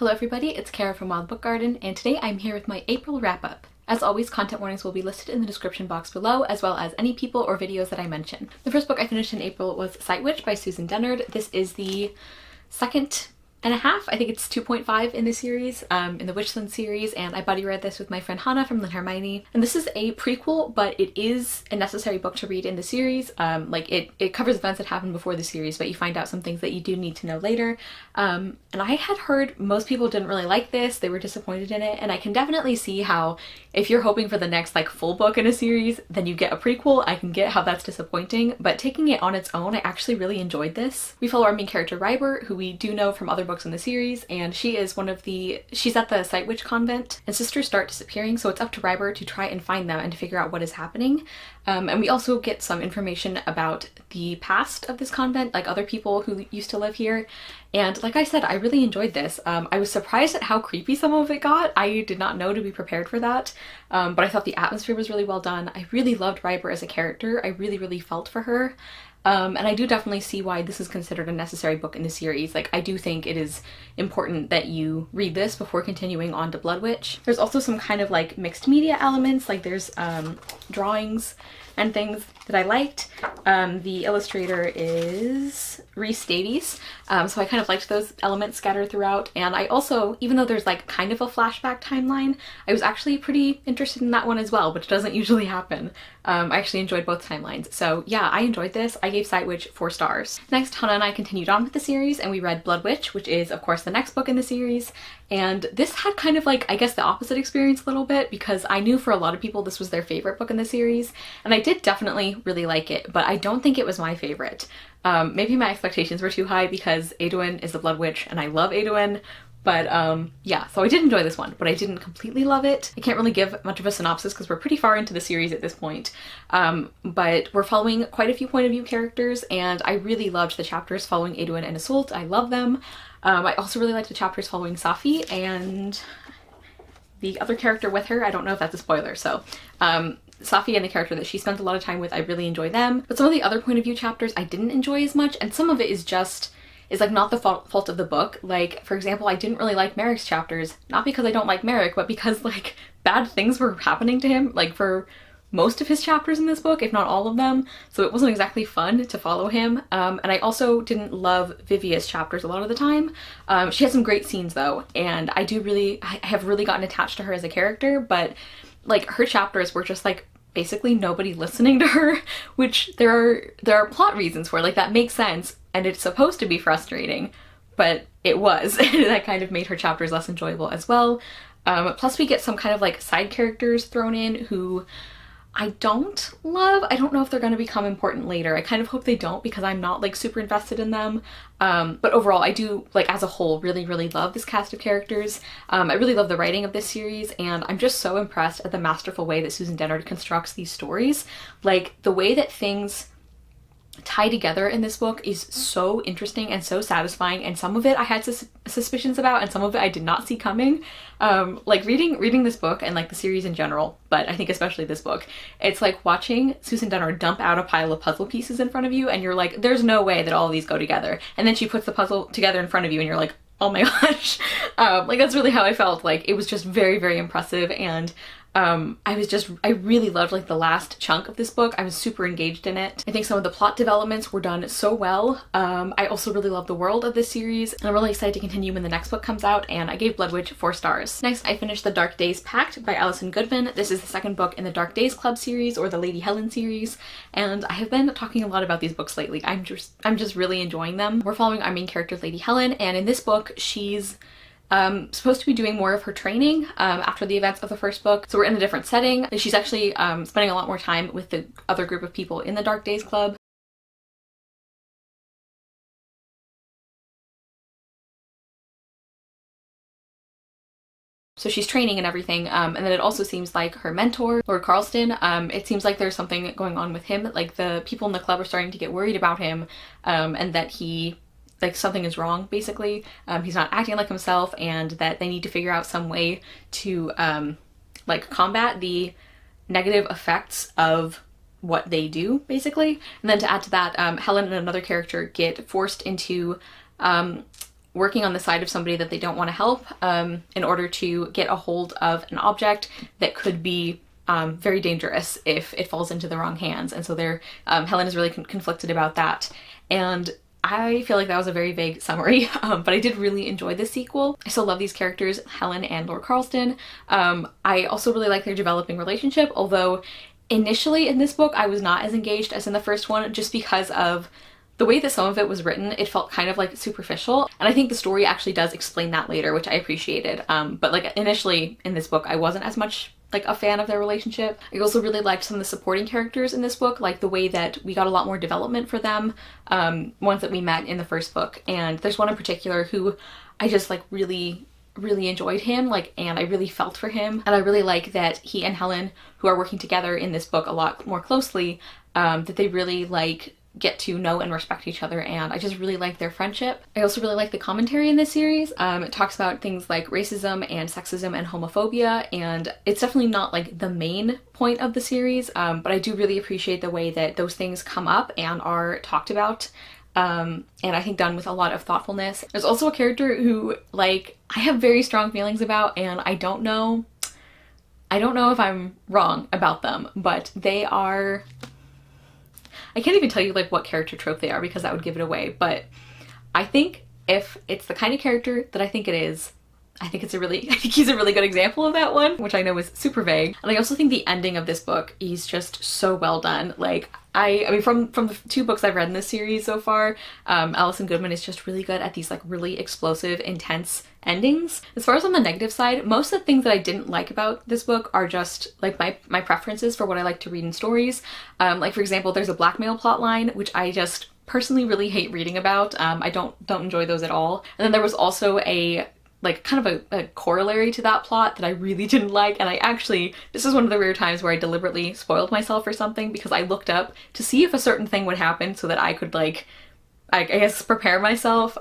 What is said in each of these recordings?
Hello everybody, it's Kara from Wild Book Garden, and today I'm here with my April wrap-up. As always, content warnings will be listed in the description box below, as well as any people or videos that I mention. The first book I finished in April was Sightwitch by Susan Dennard. This is the second and a half, I think it's 2.5 in the series, in the Witchland series, and I buddy read this with my friend Hana from Lynn Hermione. And this is a prequel, but it is a necessary book to read in the series. It covers events that happened before the series, but you find out some things that you do need to know later. And I had heard most people didn't really like this, they were disappointed in it, and I can definitely see how if you're hoping for the next full book in a series, then you get a prequel. I can get how that's disappointing, but taking it on its own, I actually really enjoyed this. We follow our main character Ryber, who we do know from other books in the series, and she is she's at the Sightwitch convent, and sisters start disappearing, so it's up to Ryber to try and find them and to figure out what is happening. And we also get some information about the past of this convent, like other people who used to live here. And like I said, I really enjoyed this. I was surprised at how creepy some of it got. I did not know to be prepared for that, but I thought the atmosphere was really well done. I really loved Ryber as a character. I really felt for her. And I do definitely see why this is considered a necessary book in the series. I do think it is important that you read this before continuing on to Bloodwitch. There's also some kind of mixed media elements, there's drawings and things that I liked. The illustrator is Rhys Davies, so I kind of liked those elements scattered throughout. And I also, even though there's kind of a flashback timeline, I was actually pretty interested in that one as well, which doesn't usually happen. I actually enjoyed both timelines. So yeah, I enjoyed this. I gave Sightwitch 4 stars. Next, Hana and I continued on with the series and we read Bloodwitch, which is of course the next book in the series. And this had kind of I guess the opposite experience a little bit, because I knew for a lot of people this was their favorite book in the series, and I did definitely really like it, but I don't think it was my favorite. Maybe my expectations were too high because Aedwin is the Bloodwitch and I love Aedwin. But yeah, so I did enjoy this one, but I didn't completely love it. I can't really give much of a synopsis because we're pretty far into the series at this point. But we're following quite a few point of view characters, and I really loved the chapters following Aedwin and Isolde. I love them. I also really liked the chapters following Safi and the other character with her. I don't know if that's a spoiler, so Safi and the character that she spent a lot of time with, I really enjoy them. But some of the other point of view chapters I didn't enjoy as much, and some of it is not the fault of the book. For example, I didn't really like Merrick's chapters, not because I don't like Merrick, but because bad things were happening to him for most of his chapters in this book, if not all of them, so it wasn't exactly fun to follow him. And I also didn't love Vivia's chapters a lot of the time. She had some great scenes though, and I have really gotten attached to her as a character, but her chapters were just basically nobody listening to her, which there are plot reasons for, that makes sense, and it's supposed to be frustrating, but it was. And that kind of made her chapters less enjoyable as well. Plus we get some kind of side characters thrown in who I don't love. I don't know if they're going to become important later. I kind of hope they don't, because I'm not super invested in them. But overall, I do, as a whole, really love this cast of characters. I really love the writing of this series, and I'm just so impressed at the masterful way that Susan Dennard constructs these stories. The way that things tie together in this book is so interesting and so satisfying, and some of it I had suspicions about and some of it I did not see coming. Reading this book and the series in general, but I think especially this book, it's like watching Susan Dennard dump out a pile of puzzle pieces in front of you and you're like, there's no way that all of these go together, and then she puts the puzzle together in front of you and you're like, oh my gosh. That's really how I felt. It was just very impressive, and I really loved the last chunk of this book. I was super engaged in it. I think some of the plot developments were done so well. I also really love the world of this series, and I'm really excited to continue when the next book comes out, and I gave Bloodwitch 4 stars. Next, I finished The Dark Days Pact by Alison Goodman. This is the second book in the Dark Days Club series, or the Lady Helen series, and I have been talking a lot about these books lately. I'm just really enjoying them. We're following our main character, Lady Helen, and in this book, she's supposed to be doing more of her training after the events of the first book. So we're in a different setting. She's actually spending a lot more time with the other group of people in the Dark Days Club. So she's training and everything, and then it also seems like her mentor, Lord Carlston, it seems like there's something going on with him. The people in the club are starting to get worried about him, and that he something is wrong, basically. He's not acting like himself, and that they need to figure out some way to combat the negative effects of what they do, basically. And then to add to that, Helen and another character get forced into working on the side of somebody that they don't want to help in order to get a hold of an object that could be very dangerous if it falls into the wrong hands. And so Helen is really conflicted about that. And I feel like that was a very vague summary, but I did really enjoy this sequel. I still love these characters, Helen and Lord Carlston. I also really like their developing relationship, although initially in this book I was not as engaged as in the first one, just because of the way that some of it was written. It felt kind of like superficial, and I think the story actually does explain that later, which I appreciated. But like initially in this book I wasn't as much like a fan of their relationship. I also really liked some of the supporting characters in this book, like the way that we got a lot more development for them, ones that we met in the first book. And there's one in particular who I just like really enjoyed him, like, and I really felt for him. And I really like that he and Helen, who are working together in this book a lot more closely, that they really like get to know and respect each other, and I just really like their friendship. I also really like the commentary in this series. It talks about things like racism and sexism and homophobia, and it's definitely not like the main point of the series, but I do really appreciate the way that those things come up and are talked about, and I think done with a lot of thoughtfulness. There's also a character who, like, I have very strong feelings about, and I don't know if I'm wrong about them, but they are... I can't even tell you like what character trope they are because that would give it away, but I think if it's the kind of character that I think it is, I think he's a really good example of that one, which I know is super vague. And I also think the ending of this book is just so well done. Like, I mean, from the 2 books I've read in this series so far, Alison Goodman is just really good at these like really explosive, intense endings. As far as on the negative side, most of the things that I didn't like about this book are just like my preferences for what I like to read in stories. Like for example, there's a blackmail plot line, which I just personally really hate reading about. I don't enjoy those at all. And then there was also a like kind of a corollary to that plot that I really didn't like, and this is one of the rare times where I deliberately spoiled myself for something because I looked up to see if a certain thing would happen so that I could like, I guess, prepare myself.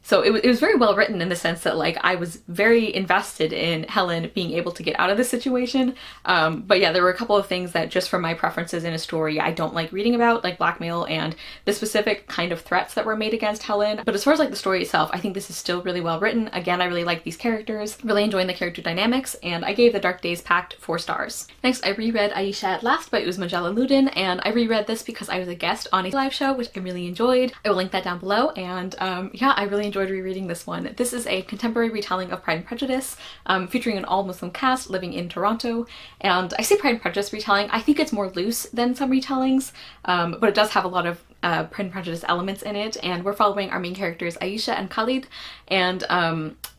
So it was very well written in the sense that like I was very invested in Helen being able to get out of this situation. But yeah, there were a couple of things that just from my preferences in a story I don't like reading about, like blackmail and the specific kind of threats that were made against Helen. But as far as like the story itself, I think this is still really well written. Again, I really like these characters, really enjoying the character dynamics, and I gave the Dark Days Pact 4 stars. Next, I reread Ayesha at Last by Uzma Ludin, and I reread this because I was a guest on a live show, which I really enjoyed. I will link that down below, and yeah, I really enjoyed rereading this one. This is a contemporary retelling of Pride and Prejudice, featuring an all-Muslim cast living in Toronto. And I say Pride and Prejudice retelling, I think it's more loose than some retellings, but it does have a lot of Pride and Prejudice elements in it, and we're following our main characters Ayesha and Khalid, and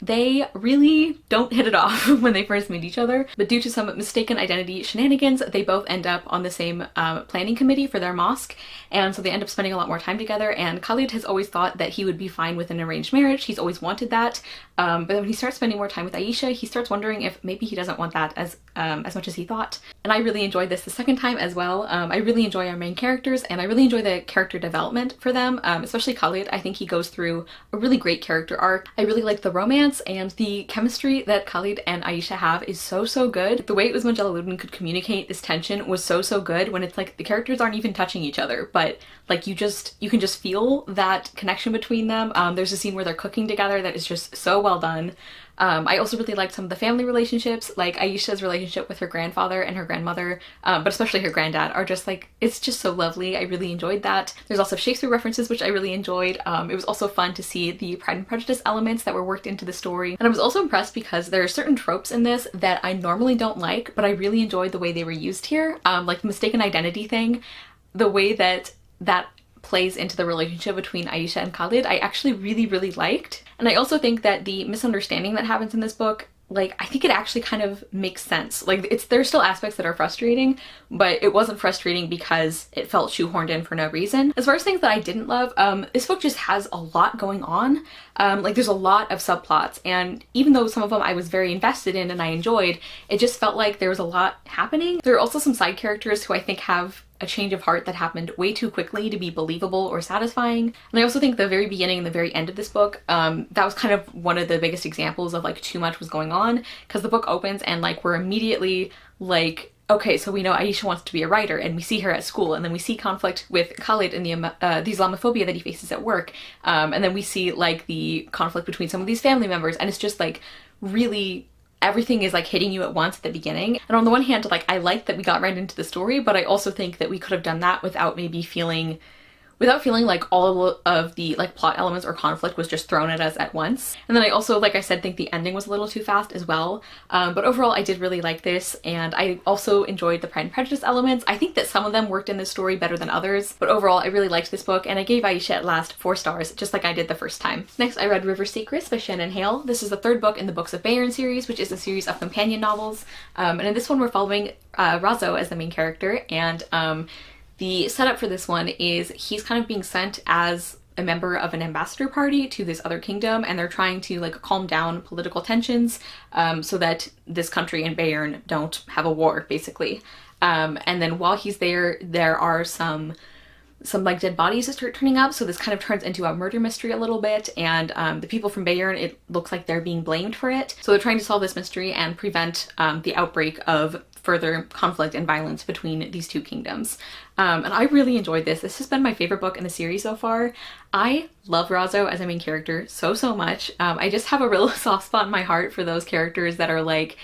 they really don't hit it off when they first meet each other, but due to some mistaken identity shenanigans, they both end up on the same planning committee for their mosque, and so they end up spending a lot more time together. And Khalid has always thought that he would be fine with an arranged marriage. He's always wanted that, but then when he starts spending more time with Ayesha, he starts wondering if maybe he doesn't want that as much as he thought. And I really enjoyed this the second time as well. I really enjoy our main characters, and I really enjoy the character development for them, especially Khalid. I think he goes through a really great character arc. I really like the romance, and the chemistry that Khalid and Ayesha have is so good. The way Uzma Jalaluddin could communicate this tension was so good when it's like the characters aren't even touching each other, but like you can just feel that connection between them. There's a scene where they're cooking together that is just so well done. I also really liked some of the family relationships, like Ayesha's relationship with her grandfather and her grandmother, but especially her granddad, are just like, it's just so lovely. I really enjoyed that. There's also Shakespeare references, which I really enjoyed. It was also fun to see the Pride and Prejudice elements that were worked into the story. And I was also impressed because there are certain tropes in this that I normally don't like, but I really enjoyed the way they were used here. Like the mistaken identity thing, the way that plays into the relationship between Ayesha and Khalid, I actually really liked. And I also think that the misunderstanding that happens in this book, like, I think it actually kind of makes sense. Like, there's still aspects that are frustrating, but it wasn't frustrating because it felt shoehorned in for no reason. As far as things that I didn't love, this book just has a lot going on. Like, there's a lot of subplots, and even though some of them I was very invested in and I enjoyed, it just felt like there was a lot happening. There are also some side characters who I think have a change of heart that happened way too quickly to be believable or satisfying. And I also think the very beginning and the very end of this book, that was kind of one of the biggest examples of like too much was going on, because the book opens and like we're immediately like okay, so we know Ayesha wants to be a writer, and we see her at school, and then we see conflict with Khalid and the Islamophobia that he faces at work, and then we see like the conflict between some of these family members, and it's just like really everything is like hitting you at once at the beginning. And on the one hand, like I like that we got right into the story, but I also think that we could have done that without maybe feeling like all of the like plot elements or conflict was just thrown at us at once. And then I also, like I said, think the ending was a little too fast as well. But overall, I did really like this, and I also enjoyed the Pride and Prejudice elements. I think that some of them worked in this story better than others, but overall, I really liked this book, and I gave Aisha at last 4 stars, just like I did the first time. Next, I read River Secrets by Shannon Hale. This is the 3rd book in the Books of Bayern series, which is a series of companion novels. And in this one, we're following Razo as the main character, and the setup for this one is he's kind of being sent as a member of an ambassador party to this other kingdom, and they're trying to like calm down political tensions so that this country and Bayern don't have a war, basically. And then while he's there, there are some like dead bodies that start turning up, so this kind of turns into a murder mystery a little bit, and the people from Bayern, it looks like they're being blamed for it. So they're trying to solve this mystery and prevent the outbreak of further conflict and violence between these 2 kingdoms. And I really enjoyed this. This has been my favorite book in the series so far. I love Razo as a main character so much. I just have a real soft spot in my heart for those characters that are like,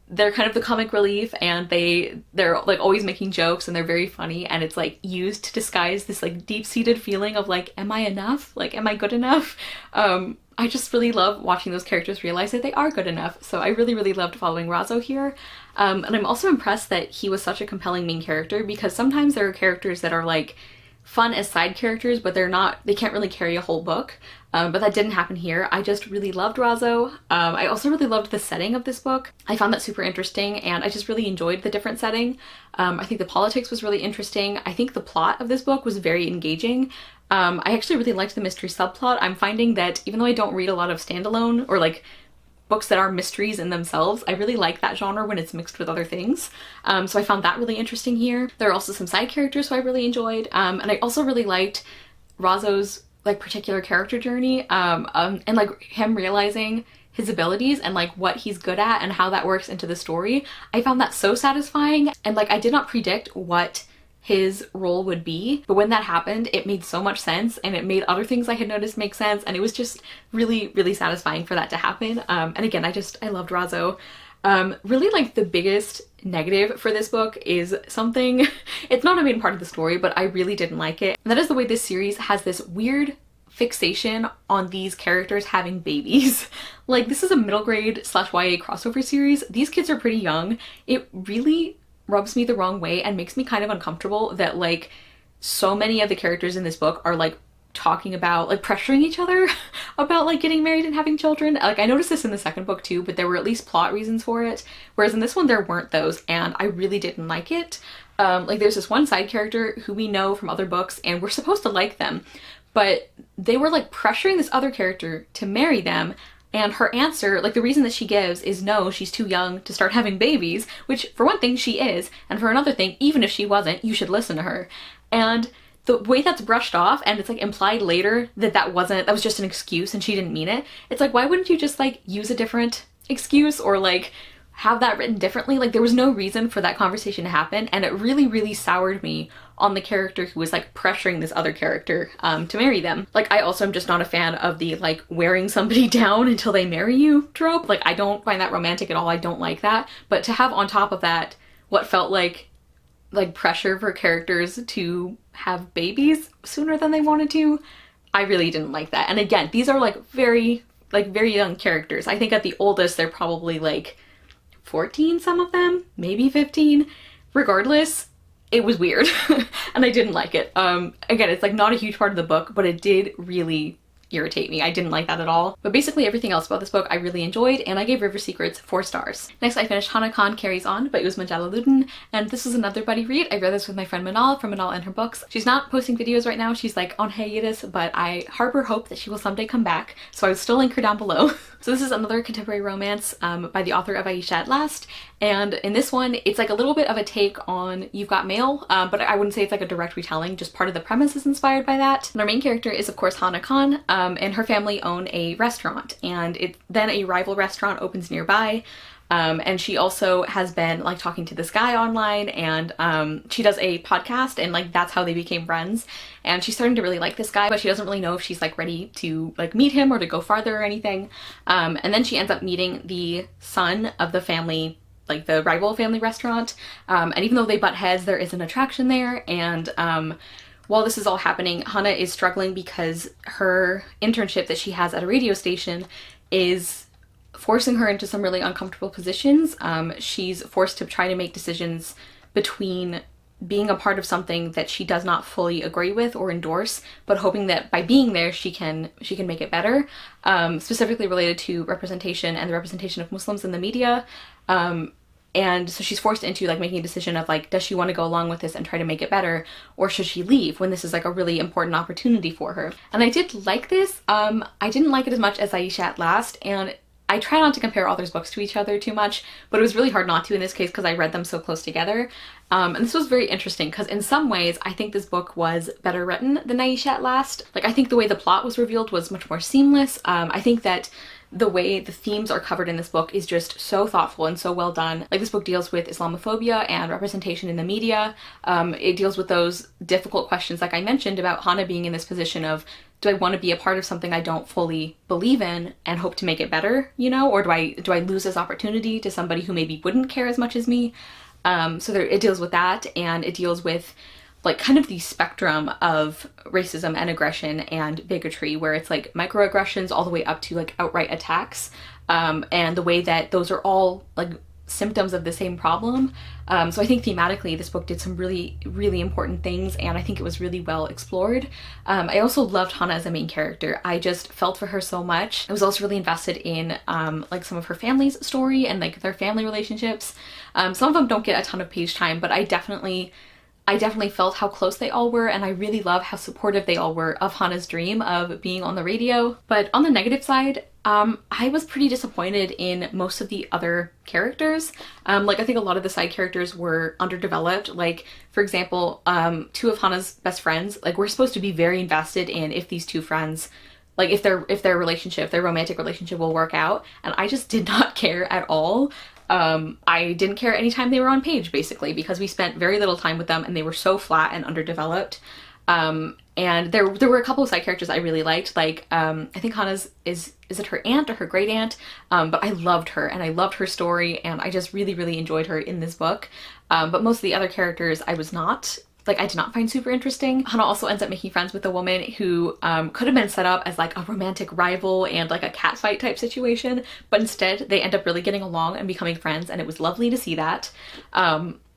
they're kind of the comic relief, and they're like always making jokes, and they're very funny, and it's like used to disguise this like deep-seated feeling of like, am I enough? Like, am I good enough? I just really love watching those characters realize that they are good enough. So I really loved following Razo here. And I'm also impressed that he was such a compelling main character, because sometimes there are characters that are like fun as side characters, but they can't really carry a whole book. But that didn't happen here. I just really loved Razo. I also really loved the setting of this book. I found that super interesting, and I just really enjoyed the different setting. I think the politics was really interesting. I think the plot of this book was very engaging. I actually really liked the mystery subplot. I'm finding that even though I don't read a lot of standalone or like books that are mysteries in themselves, I really like that genre when it's mixed with other things. So I found that really interesting here. There are also some side characters who I really enjoyed. And I also really liked Razo's like particular character journey, and like him realizing his abilities and like what he's good at and how that works into the story. I found that so satisfying, and like I did not predict what his role would be, but when that happened, it made so much sense, and it made other things I had noticed make sense, and it was just really satisfying for that to happen. And again, I loved Razo. Really, like the biggest negative for this book is something, it's not a main part of the story, but I really didn't like it. And that is the way this series has this weird fixation on these characters having babies. Like, this is a middle grade / YA crossover series. These kids are pretty young. It really rubs me the wrong way and makes me kind of uncomfortable that like so many of the characters in this book are like talking about like pressuring each other about like getting married and having children. Like, I noticed this in the second book too, but there were at least plot reasons for it, whereas in this one there weren't those, and I really didn't like it. Like, there's this one side character who we know from other books, and we're supposed to like them, but they were like pressuring this other character to marry them, and her answer, like the reason that she gives, is no, she's too young to start having babies, which for one thing she is, and for another thing, even if she wasn't, you should listen to her. And the way that's brushed off, and it's like implied later that was just an excuse and she didn't mean it. It's like, why wouldn't you just like use a different excuse or like have that written differently? Like, there was no reason for that conversation to happen, and it really soured me on the character who was like pressuring this other character to marry them. Like, I also am just not a fan of the like wearing somebody down until they marry you trope. Like, I don't find that romantic at all. I don't like that. But to have on top of that what felt like pressure for characters to have babies sooner than they wanted to, I really didn't like that. And again, these are like very young characters. I think at the oldest they're probably like 14, some of them, maybe 15. Regardless, it was weird and I didn't like it. Again, it's like not a huge part of the book, but it did really irritate me. I didn't like that at all. But basically everything else about this book I really enjoyed, and I gave River Secrets 4 stars. Next, I finished Hana Khan Carries On by Uzma Jalaluddin, and this is another buddy read. I read this with my friend Manal from Manal and Her Books. She's not posting videos right now. She's like on hiatus, but I harbor hope that she will someday come back, so I will still link her down below. So this is another contemporary romance by the author of Aisha at Last, and in this one it's like a little bit of a take on You've Got Mail, but I wouldn't say it's like a direct retelling, just part of the premise is inspired by that. And our main character is of course Hana Khan, and her family own a restaurant, and then a rival restaurant opens nearby. And she also has been like talking to this guy online, and she does a podcast, and like that's how they became friends. And she's starting to really like this guy, but she doesn't really know if she's like ready to like meet him or to go farther or anything. And then she ends up meeting the son of the family, like the rival family restaurant. And even though they butt heads, there is an attraction there. And while this is all happening, Hana is struggling because her internship that she has at a radio station is forcing her into some really uncomfortable positions. She's forced to try to make decisions between being a part of something that she does not fully agree with or endorse, but hoping that by being there she can make it better, specifically related to representation and the representation of Muslims in the media. And so she's forced into like making a decision of like, does she want to go along with this and try to make it better, or should she leave when this is like a really important opportunity for her? And I did like this. I didn't like it as much as Ayesha at Last, and I try not to compare authors' books to each other too much, but it was really hard not to in this case because I read them so close together. And this was very interesting because in some ways I think this book was better written than Ayesha at Last. Like, I think the way the plot was revealed was much more seamless. I think that the way the themes are covered in this book is just so thoughtful and so well done. Like, this book deals with Islamophobia and representation in the media. It deals with those difficult questions like I mentioned about Hana being in this position of, do I want to be a part of something I don't fully believe in and hope to make it better, you know? Or do I lose this opportunity to somebody who maybe wouldn't care as much as me? It deals with that, and it deals with like kind of the spectrum of racism and aggression and bigotry, where it's like microaggressions all the way up to like outright attacks, and the way that those are all like symptoms of the same problem. So I think thematically this book did some really, really important things, and I think it was really well explored. I also loved Hana as a main character. I just felt for her so much. I was also really invested in like some of her family's story and like their family relationships. Some of them don't get a ton of page time, but I definitely felt how close they all were, and I really love how supportive they all were of Hana's dream of being on the radio. But on the negative side, I was pretty disappointed in most of the other characters. Like, I think a lot of the side characters were underdeveloped. Like, for example, two of Hana's best friends, like, we're supposed to be very invested in if these two friends, like, if their romantic relationship will work out, and I just did not care at all. I didn't care anytime they were on page, basically, because we spent very little time with them and they were so flat and underdeveloped. And there were a couple of side characters I really liked, like, I think Hana's, is it her aunt or her great aunt? But I loved her, and I loved her story, and I just really, really enjoyed her in this book. But most of the other characters I did not find super interesting. Hana also ends up making friends with a woman who could have been set up as like a romantic rival and like a catfight type situation, but instead they end up really getting along and becoming friends, and it was lovely to see that.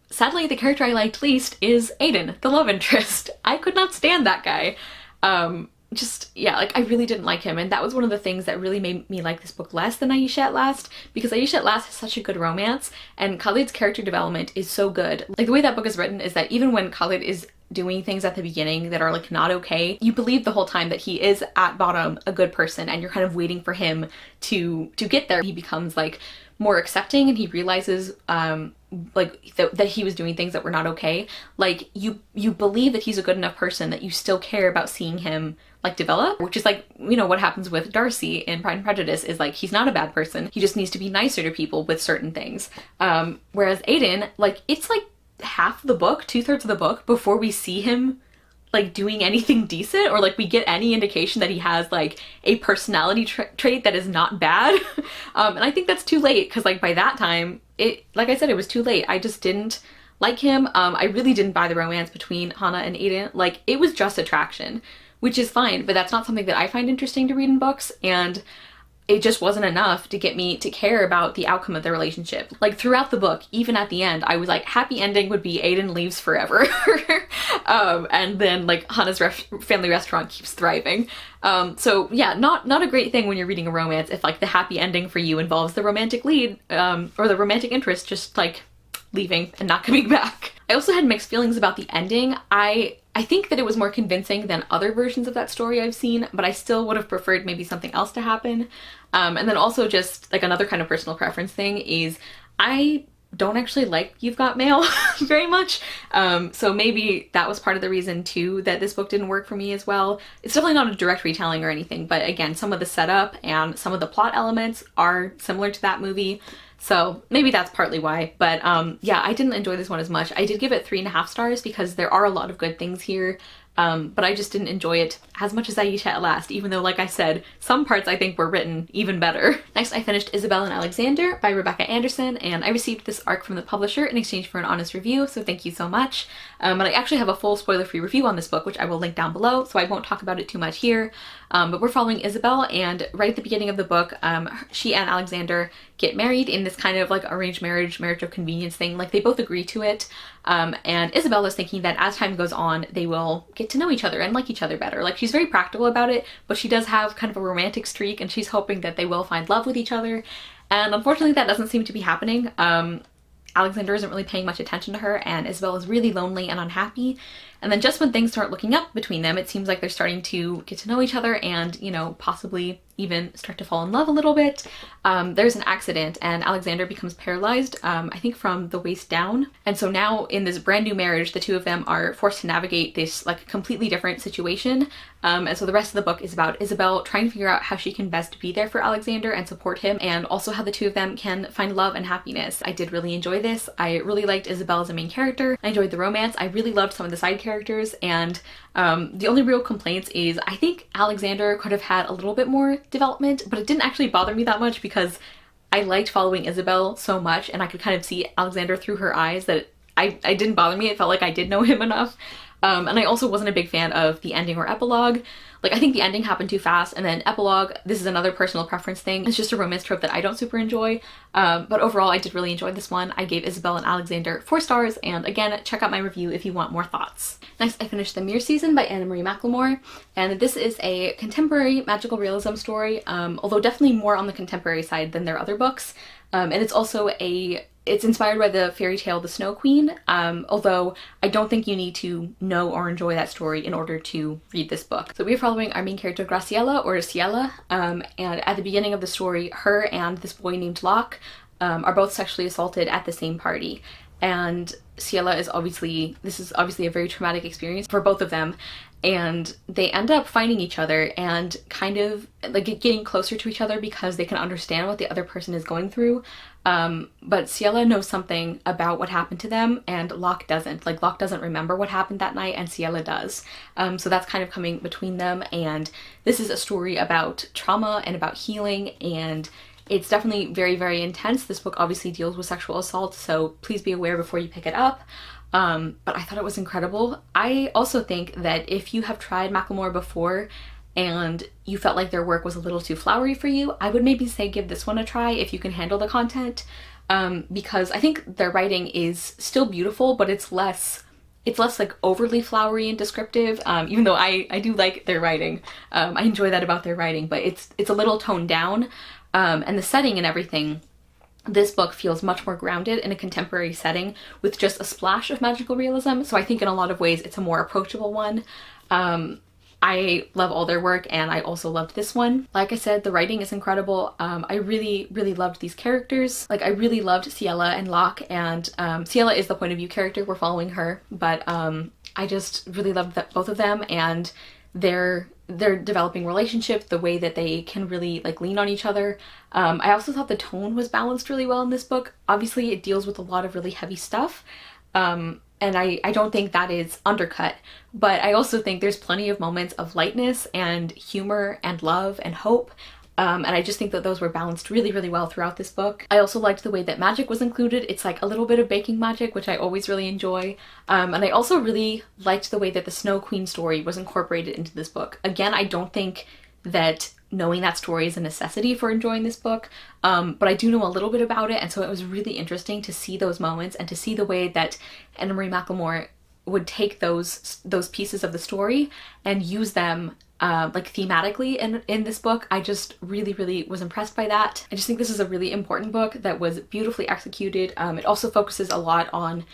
Sadly, the character I liked least is Aiden, the love interest. I could not stand that guy. I really didn't like him, and that was one of the things that really made me like this book less than Ayesha at Last, because Ayesha at Last has such a good romance, and Khalid's character development is so good. Like, the way that book is written is that even when Khalid is doing things at the beginning that are like not okay, you believe the whole time that he is at bottom a good person, and you're kind of waiting for him to get there. He becomes like more accepting, and he realizes that he was doing things that were not okay. Like, you believe that he's a good enough person that you still care about seeing him like develop, which is like, you know, what happens with Darcy in Pride and Prejudice, is like, he's not a bad person, he just needs to be nicer to people with certain things. Whereas Aiden, like, it's like half the book, 2/3 of the book, before we see him like doing anything decent, or like we get any indication that he has like a personality trait that is not bad. And I think that's too late, because like by that time, like I said, it was too late. I just didn't like him. I really didn't buy the romance between Hana and Aiden. Like, it was just attraction, which is fine, but that's not something that I find interesting to read in books, and it just wasn't enough to get me to care about the outcome of their relationship. Like, throughout the book, even at the end, I was like, happy ending would be Aiden leaves forever. And then like Hana's family restaurant keeps thriving. So yeah, not a great thing when you're reading a romance if like the happy ending for you involves the romantic lead, or the romantic interest just like leaving and not coming back. I also had mixed feelings about the ending. I think that it was more convincing than other versions of that story I've seen, but I still would have preferred maybe something else to happen. And then also, just like another kind of personal preference thing is, I don't actually like You've Got Mail very much. So maybe that was part of the reason too that this book didn't work for me as well. It's definitely not a direct retelling or anything, but again, some of the setup and some of the plot elements are similar to that movie. So maybe that's partly why, but yeah, I didn't enjoy this one as much. I did give it 3.5 stars because there are a lot of good things here. But I just didn't enjoy it as much as Ayesha at last, even though, like I said, some parts I think were written even better. Next, I finished Isabelle and Alexander by Rebecca Anderson, and I received this arc from the publisher in exchange for an honest review, so thank you so much. And I actually have a full spoiler-free review on this book, which I will link down below, so I won't talk about it too much here. But we're following Isabelle, and right at the beginning of the book, she and Alexander get married in this kind of like arranged marriage of convenience thing. Like, they both agree to it. And Isabelle is thinking that as time goes on, they will get to know each other and like each other better. Like, she's very practical about it, but she does have kind of a romantic streak, and she's hoping that they will find love with each other. And unfortunately, that doesn't seem to be happening. Alexander isn't really paying much attention to her, and Isabelle is really lonely and unhappy. And then just when things start looking up between them, it seems like they're starting to get to know each other and, you know, possibly even start to fall in love a little bit. There's an accident and Alexander becomes paralyzed, I think from the waist down. And so now in this brand new marriage, the two of them are forced to navigate this like completely different situation. And so the rest of the book is about Isabelle trying to figure out how she can best be there for Alexander and support him, and also how the two of them can find love and happiness. I did really enjoy this. I really liked Isabelle as a main character. I enjoyed the romance. I really loved some of the side characters, and the only real complaints is I think Alexander could have had a little bit more development, but it didn't actually bother me that much because I liked following Isabelle so much, and I could kind of see Alexander through her eyes that I didn't bother me. It felt like I did know him enough. And I also wasn't a big fan of the ending or epilogue. Like, I think the ending happened too fast, and then epilogue, this is another personal preference thing. It's just a romance trope that I don't super enjoy. But overall, I did really enjoy this one. I gave Isabelle and Alexander 4 stars, and again, check out my review if you want more thoughts. Next, I finished The Mere Season by Anna Marie McLemore, and this is a contemporary magical realism story, although definitely more on the contemporary side than their other books. And it's also it's inspired by the fairy tale The Snow Queen, although I don't think you need to know or enjoy that story in order to read this book. So we're following our main character Graciela, or Ciela, and at the beginning of the story, her and this boy named Locke are both sexually assaulted at the same party. And Ciela is this is obviously a very traumatic experience for both of them, and they end up finding each other and kind of like getting closer to each other because they can understand what the other person is going through. But Ciela knows something about what happened to them and Locke doesn't. Like, Locke doesn't remember what happened that night and Ciela does. So that's kind of coming between them, and this is a story about trauma and about healing, and it's definitely very, very intense. This book obviously deals with sexual assault, so please be aware before you pick it up. But I thought it was incredible. I also think that if you have tried Macklemore before and you felt like their work was a little too flowery for you, I would maybe say give this one a try if you can handle the content, because I think their writing is still beautiful, but it's less like overly flowery and descriptive, even though I do like their writing. I enjoy that about their writing, but it's a little toned down, and the setting and everything. This book feels much more grounded in a contemporary setting with just a splash of magical realism, so I think in a lot of ways it's a more approachable one. I love all their work, and I also loved this one. Like I said, the writing is incredible. I really, really loved these characters. Like, I really loved Ciela and Locke, and Ciela is the point of view character, we're following her, but I just really loved both of them and their developing relationship, the way that they can really like lean on each other. I also thought the tone was balanced really well in this book. Obviously, it deals with a lot of really heavy stuff, and I don't think that is undercut, but I also think there's plenty of moments of lightness and humor and love and hope. And I just think that those were balanced really, really well throughout this book. I also liked the way that magic was included. It's like a little bit of baking magic, which I always really enjoy. And I also really liked the way that the Snow Queen story was incorporated into this book. Again, I don't think that knowing that story is a necessity for enjoying this book, but I do know a little bit about it, and so it was really interesting to see those moments and to see the way that Anna Marie McLemore would take those pieces of the story and use them like thematically in this book. I just really, really was impressed by that. I just think this is a really important book that was beautifully executed. It also focuses a lot on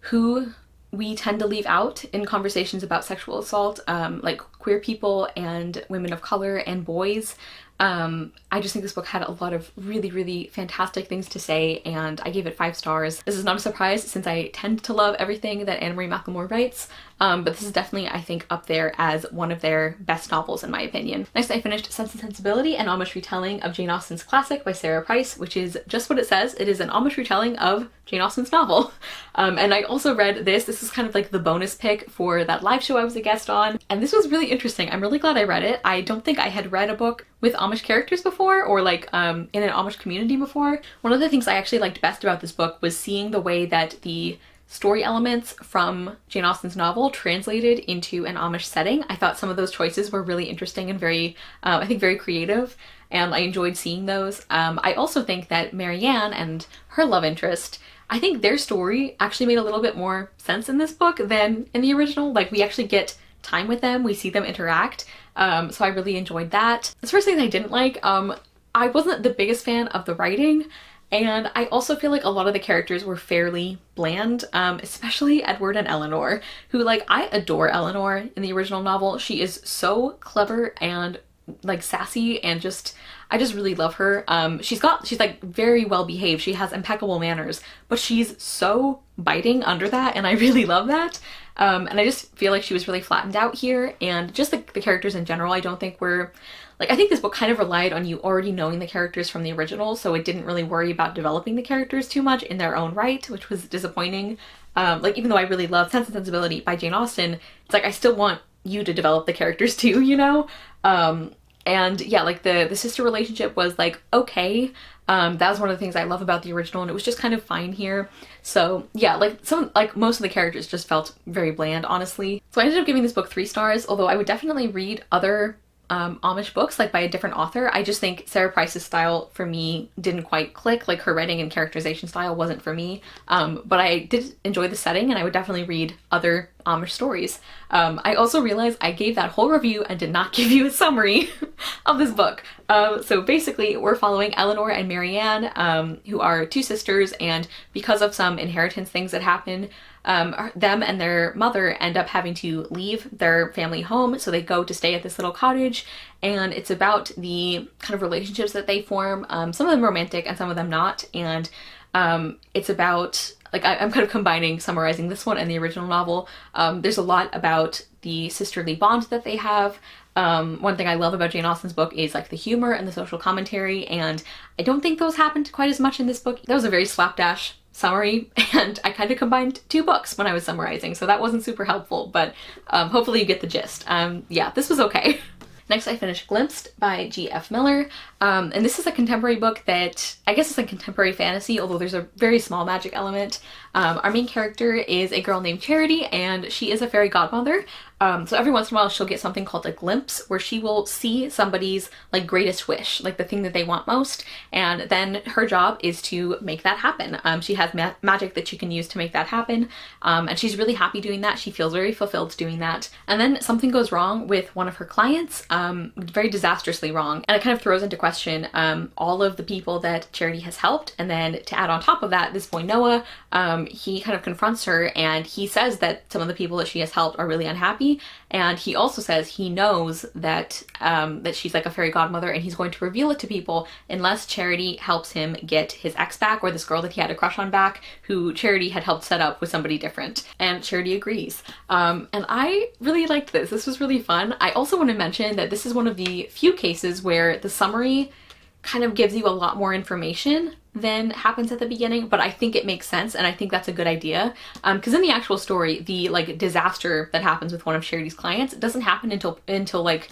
who we tend to leave out in conversations about sexual assault, like queer people and women of color and boys. I just think this book had a lot of really, really fantastic things to say, and I gave it 5 stars. This is not a surprise since I tend to love everything that Anne Marie McLemore writes, but this is definitely, I think, up there as one of their best novels in my opinion. Next, I finished Sense and Sensibility, an Amish retelling of Jane Austen's classic by Sarah Price, which is just what it says. It is an Amish retelling of Jane Austen's novel. And I also read this. This is kind of like the bonus pick for that live show I was a guest on, and this was really interesting. I'm really glad I read it. I don't think I had read a book with Amish characters before, or like in an Amish community before. One of the things I actually liked best about this book was seeing the way that the story elements from Jane Austen's novel translated into an Amish setting. I thought some of those choices were really interesting and very, I think, very creative, and I enjoyed seeing those. I also think that Marianne and her love interest, I think their story actually made a little bit more sense in this book than in the original. Like, we actually get time with them, we see them interact, so I really enjoyed that. The first thing I didn't like, I wasn't the biggest fan of the writing, and I also feel like a lot of the characters were fairly bland, especially Edward and Eleanor, who, like, I adore Eleanor in the original novel. She is so clever and like sassy, and I just really love her. She's like very well behaved, she has impeccable manners, but she's so biting under that, and I really love that. And I just feel like she was really flattened out here, and just the characters in general I don't think were, like, I think this book kind of relied on you already knowing the characters from the original, so it didn't really worry about developing the characters too much in their own right, which was disappointing. Like, even though I really love Sense and Sensibility by Jane Austen, it's like I still want you to develop the characters too, you know? And yeah, like the sister relationship was like okay. That was one of the things I love about the original, and it was just kind of fine here. So yeah, like most of the characters just felt very bland, honestly. So I ended up giving this book 3 stars, although I would definitely read other Amish books, like by a different author. I just think Sarah Price's style for me didn't quite click, like her writing and characterization style wasn't for me. But I did enjoy the setting, and I would definitely read other Amish stories. I also realized I gave that whole review and did not give you a summary of this book. So basically we're following Eleanor and Marianne, who are 2 sisters, and because of some inheritance things that happen, them and their mother end up having to leave their family home, so they go to stay at this little cottage, and it's about the kind of relationships that they form, some of them romantic and some of them not, and it's about, like, I'm kind of summarizing this one and the original novel. There's a lot about the sisterly bond that they have. One thing I love about Jane Austen's book is like the humor and the social commentary, and I don't think those happened quite as much in this book. That was a very slapdash summary, and I kind of combined 2 books when I was summarizing, so that wasn't super helpful, but hopefully you get the gist. Yeah, this was okay. Next, I finished Glimpsed by G.F. Miller, and this is a contemporary book that, I guess it's a contemporary fantasy, although there's a very small magic element. Our main character is a girl named Charity, and she is a fairy godmother. So every once in a while she'll get something called a glimpse, where she will see somebody's like greatest wish, like the thing that they want most, and then her job is to make that happen. She has magic that she can use to make that happen, and she's really happy doing that. She feels very fulfilled doing that. And then something goes wrong with one of her clients, very disastrously wrong, and it kind of throws into question all of the people that Charity has helped. And then to add on top of that, this boy Noah, he kind of confronts her, and he says that some of the people that she has helped are really unhappy, and he also says he knows that that she's like a fairy godmother, and he's going to reveal it to people unless Charity helps him get his ex back, or this girl that he had a crush on back, who Charity had helped set up with somebody different. And Charity agrees. And I really liked this. This was really fun. I also want to mention that this is one of the few cases where the summary kind of gives you a lot more information than happens at the beginning, but I think it makes sense, and I think that's a good idea. Because in the actual story, the like disaster that happens with one of Charity's clients doesn't happen until like,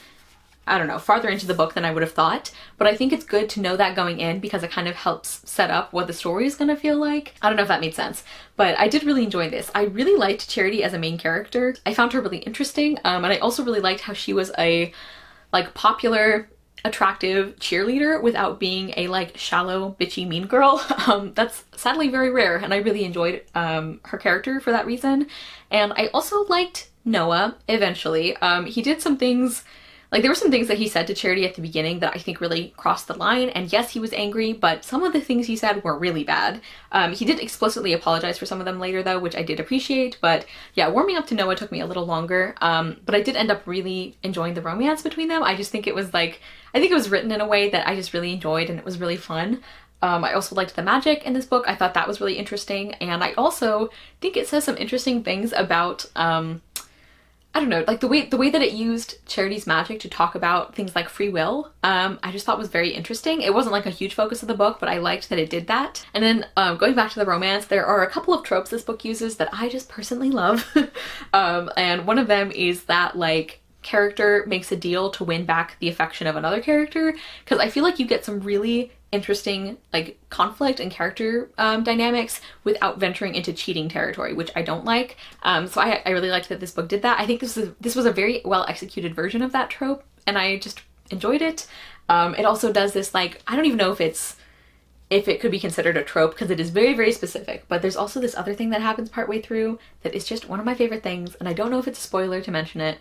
I don't know, farther into the book than I would have thought. But I think it's good to know that going in, because it kind of helps set up what the story is gonna feel like. I don't know if that made sense, but I did really enjoy this. I really liked Charity as a main character. I found her really interesting, and I also really liked how she was a like popular, attractive cheerleader without being a like shallow, bitchy, mean girl. That's sadly very rare, and I really enjoyed her character for that reason. And I also liked Noah eventually. He did some things Like, there were some things that he said to Charity at the beginning that I think really crossed the line, and yes, he was angry, but some of the things he said were really bad. He did explicitly apologize for some of them later though, which I did appreciate, but yeah, warming up to Noah took me a little longer, but I did end up really enjoying the romance between them. I just think it was like, I think it was written in a way that I just really enjoyed and it was really fun. I also liked the magic in this book. I thought that was really interesting, and I also think it says some interesting things about, I don't know, like the way that it used Charity's magic to talk about things like free will, I just thought was very interesting. It wasn't like a huge focus of the book, but I liked that it did that. And then going back to the romance, there are a couple of tropes this book uses that I just personally love. And one of them is that like character makes a deal to win back the affection of another character, because I feel like you get some really interesting like conflict and character dynamics without venturing into cheating territory, which I don't like. So I really liked that this book did that. I think this was a very well executed version of that trope, and I just enjoyed it. It also does this, like, I don't even know if it could be considered a trope because it is very, very specific, but there's also this other thing that happens partway through that is just one of my favorite things, and I don't know if it's a spoiler to mention it.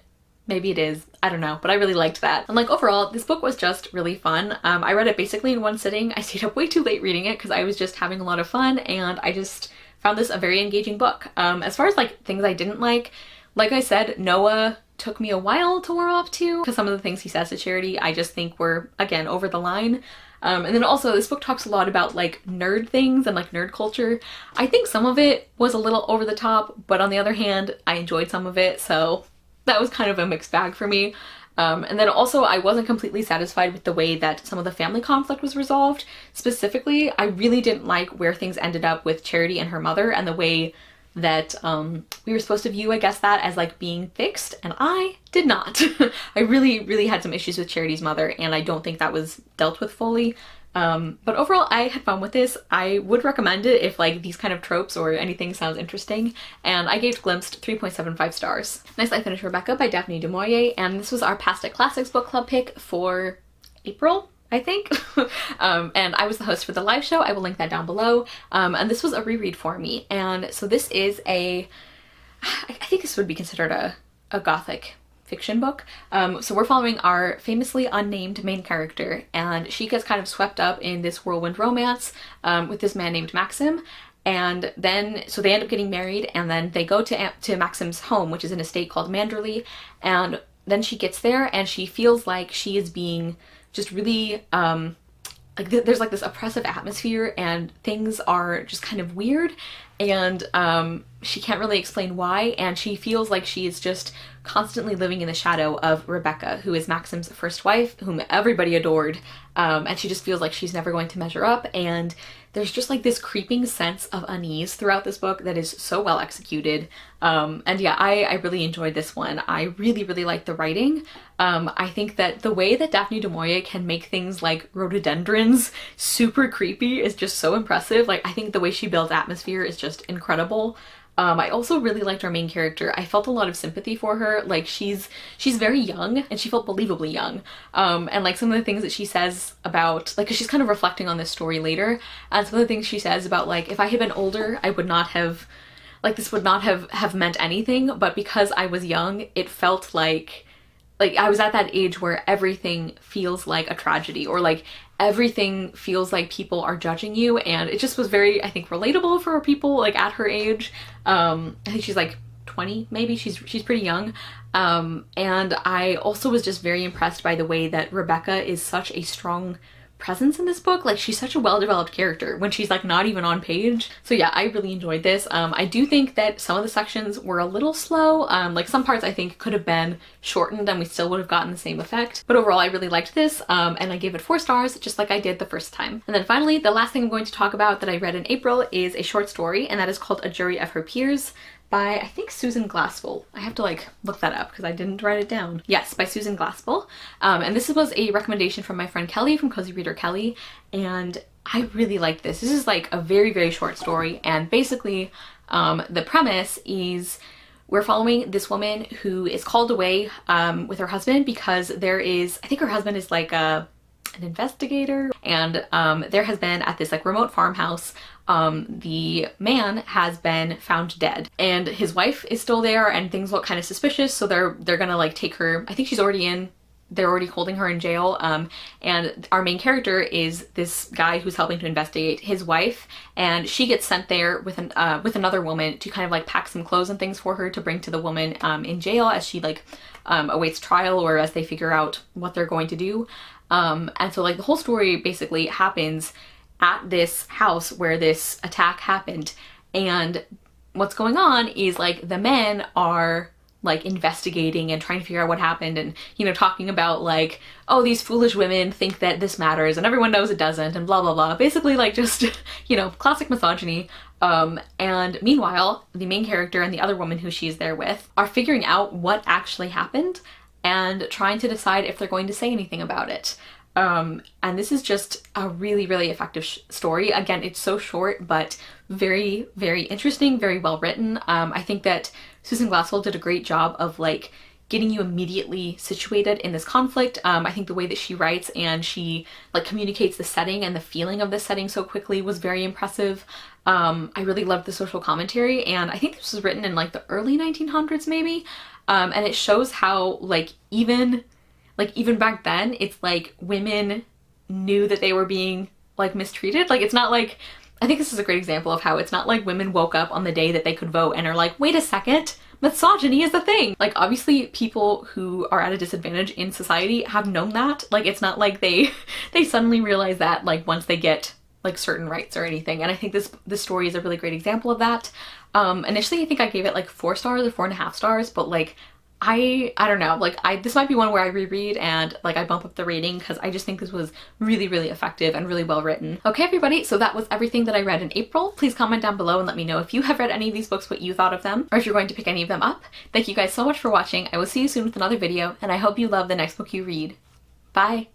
Maybe it is, I don't know, but I really liked that. And like overall, this book was just really fun. I read it basically in one sitting. I stayed up way too late reading it because I was just having a lot of fun, and I just found this a very engaging book. As far as like things I didn't like I said, Noah took me a while to warm up to because some of the things he says to Charity I just think were, again, over the line. And then also this book talks a lot about like nerd things and like nerd culture. I think some of it was a little over the top, but on the other hand, I enjoyed some of it, so that was kind of a mixed bag for me. And then also I wasn't completely satisfied with the way that some of the family conflict was resolved. Specifically, I really didn't like where things ended up with Charity and her mother and the way that we were supposed to view, I guess, that as like being fixed, and I did not. I really had some issues with Charity's mother, and I don't think that was dealt with fully. But overall, I had fun with this. I would recommend it if like these kind of tropes or anything sounds interesting, and I gave Glimpsed 3.75 stars. Next, I finished Rebecca by Daphne du Maurier, and this was our Past It Classics book club pick for April, I think. And I was the host for the live show. I will link that down below. And this was a reread for me, and so this is I think this would be considered a gothic fiction book. So we're following our famously unnamed main character, and she gets kind of swept up in this whirlwind romance with this man named Maxim, and then so they end up getting married, and then they go to Maxim's home, which is an estate called Manderley, and then she gets there and she feels like she is being just really like there's like this oppressive atmosphere and things are just kind of weird, and she can't really explain why, and she feels like she is just constantly living in the shadow of Rebecca, who is Maxim's first wife, whom everybody adored, and she just feels like she's never going to measure up, and there's just like this creeping sense of unease throughout this book that is so well executed. And yeah, I really enjoyed this one. I really liked the writing. I think that the way that Daphne du Maurier can make things like rhododendrons super creepy is just so impressive. Like, I think the way she builds atmosphere is just incredible. I also really liked our main character. I felt a lot of sympathy for her. Like, she's very young, and she felt believably young. And like some of the things that she says about, like, 'cause she's kind of reflecting on this story later, and some of the things she says about like, if I had been older, I would not have, like, this would not have meant anything, but because I was young, it felt like I was at that age where everything feels like a tragedy, or like everything feels like people are judging you, and it just was very, I think, relatable for people like at her age. I think she's like 20 maybe, she's pretty young. And I also was just very impressed by the way that Rebecca is such a strong presence in this book. Like, she's such a well-developed character when she's like not even on page. So yeah, I really enjoyed this. I do think that some of the sections were a little slow. Like, some parts I think could have been shortened and we still would have gotten the same effect. But overall, I really liked this, and I gave it 4 stars, just like I did the first time. And then finally, the last thing I'm going to talk about that I read in April is a short story, and that is called A Jury of Her Peers by, I think, Susan Glaspell. I have to like look that up because I didn't write it down. Yes, by Susan Glaspell. And this was a recommendation from my friend Kelly from Cozy Reader Kelly, and I really liked this. This is like a very short story, and basically the premise is we're following this woman who is called away with her husband because there is, I think her husband is like an investigator, and there has been at this like remote farmhouse, the man has been found dead, and his wife is still there, and things look kind of suspicious, so they're gonna like take her, I think she's already in they're already holding her in jail, and our main character is this guy who's helping to investigate his wife, and she gets sent there with another woman to kind of like pack some clothes and things for her to bring to the woman in jail as she like awaits trial, or as they figure out what they're going to do. And so like the whole story basically happens at this house where this attack happened, and what's going on is like the men are like investigating and trying to figure out what happened, and you know, talking about like, oh, these foolish women think that this matters and everyone knows it doesn't, and blah blah blah, basically like just, you know, classic misogyny. And meanwhile, the main character and the other woman who she's there with are figuring out what actually happened and trying to decide if they're going to say anything about it. And this is just a really, really effective story. Again, it's so short, but very, very interesting, very well written. I think that Susan Glassell did a great job of like getting you immediately situated in this conflict. I think the way that she writes and she like communicates the setting and the feeling of the setting so quickly was very impressive. I really loved the social commentary, and I think this was written in like the early 1900s maybe. And it shows how like even back then, it's like women knew that they were being like mistreated. Like it's not like, I think this is a great example of how it's not like women woke up on the day that they could vote and are like, wait a second, misogyny is a thing. Like obviously people who are at a disadvantage in society have known that. Like it's not like they suddenly realize that like once they get like certain rights or anything. And I think this story is a really great example of that. Initially I think I gave it like 4 stars or 4.5 stars, but like I don't know, like this might be one where I reread and like I bump up the rating, because I just think this was really, really effective and really well written. Okay everybody, so that was everything that I read in April. Please comment down below and let me know if you have read any of these books, what you thought of them, or if you're going to pick any of them up. Thank you guys so much for watching. I will see you soon with another video, and I hope you love the next book you read. Bye!